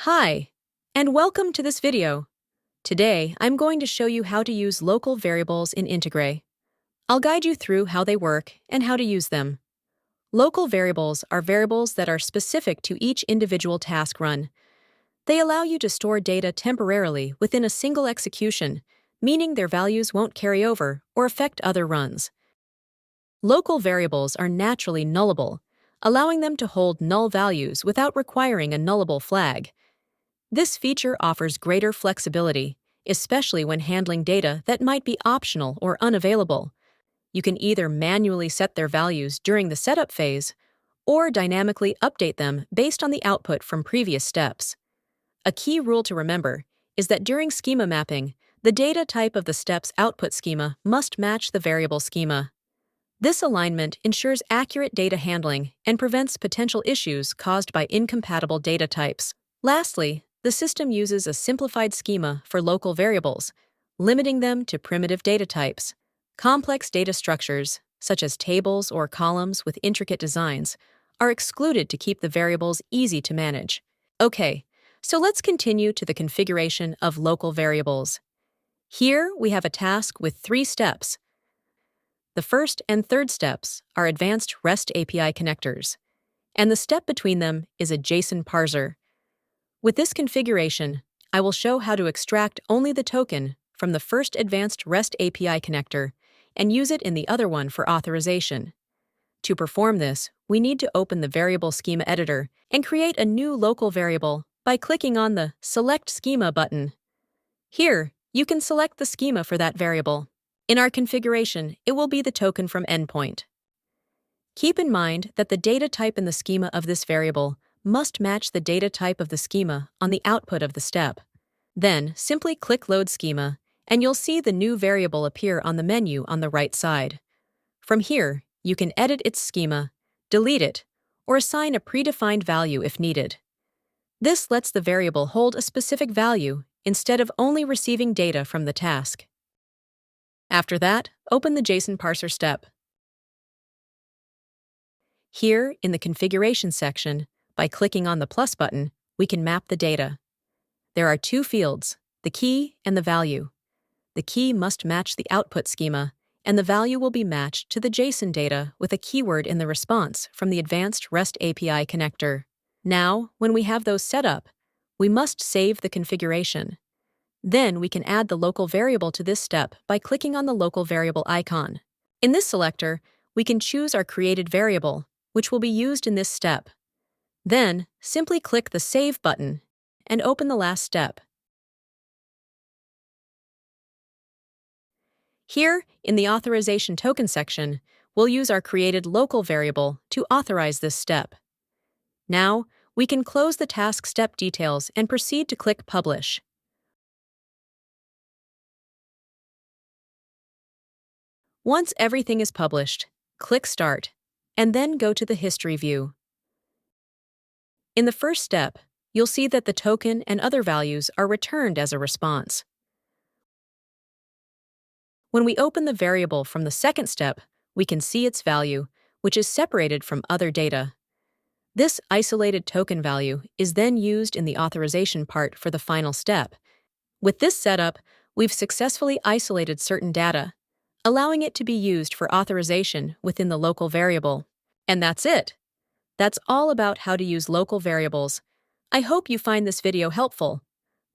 Hi, and welcome to this video. Today, I'm going to show you how to use local variables in Integray. I'll guide you through how they work and how to use them. Local variables are variables that are specific to each individual task run. They allow you to store data temporarily within a single execution, meaning their values won't carry over or affect other runs. Local variables are naturally nullable, allowing them to hold null values without requiring a nullable flag. This feature offers greater flexibility, especially when handling data that might be optional or unavailable. You can either manually set their values during the setup phase or dynamically update them based on the output from previous steps. A key rule to remember is that during schema mapping, the data type of the step's output schema must match the variable schema. This alignment ensures accurate data handling and prevents potential issues caused by incompatible data types. Lastly, the system uses a simplified schema for local variables, limiting them to primitive data types. Complex data structures, such as tables or columns with intricate designs, are excluded to keep the variables easy to manage. Okay, so let's continue to the configuration of local variables. Here we have a task with 3 steps. The first and third steps are advanced REST API connectors, and the step between them is a JSON parser. With this configuration, I will show how to extract only the token from the first advanced REST API connector and use it in the other one for authorization. To perform this, we need to open the variable schema editor and create a new local variable by clicking on the Select Schema button. Here, you can select the schema for that variable. In our configuration, it will be the token from endpoint. Keep in mind that the data type in the schema of this variable must match the data type of the schema on the output of the step. Then, simply click Load Schema, and you'll see the new variable appear on the menu on the right side. From here, you can edit its schema, delete it, or assign a predefined value if needed. This lets the variable hold a specific value instead of only receiving data from the task. After that, open the JSON parser step. Here, in the Configuration section, by clicking on the plus button, we can map the data. There are 2 fields, the key and the value. The key must match the output schema, and the value will be matched to the JSON data with a keyword in the response from the advanced REST API connector. Now, when we have those set up, we must save the configuration. Then we can add the local variable to this step by clicking on the local variable icon. In this selector, we can choose our created variable, which will be used in this step. Then, simply click the Save button and open the last step. Here, in the Authorization Token section, we'll use our created local variable to authorize this step. Now, we can close the task step details and proceed to click Publish. Once everything is published, click Start, and then go to the History view. In the first step, you'll see that the token and other values are returned as a response. When we open the variable from the second step, we can see its value, which is separated from other data. This isolated token value is then used in the authorization part for the final step. With this setup, we've successfully isolated certain data, allowing it to be used for authorization within the local variable. And that's it. That's all about how to use local variables. I hope you find this video helpful.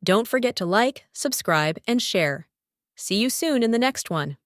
Don't forget to like, subscribe, and share. See you soon in the next one.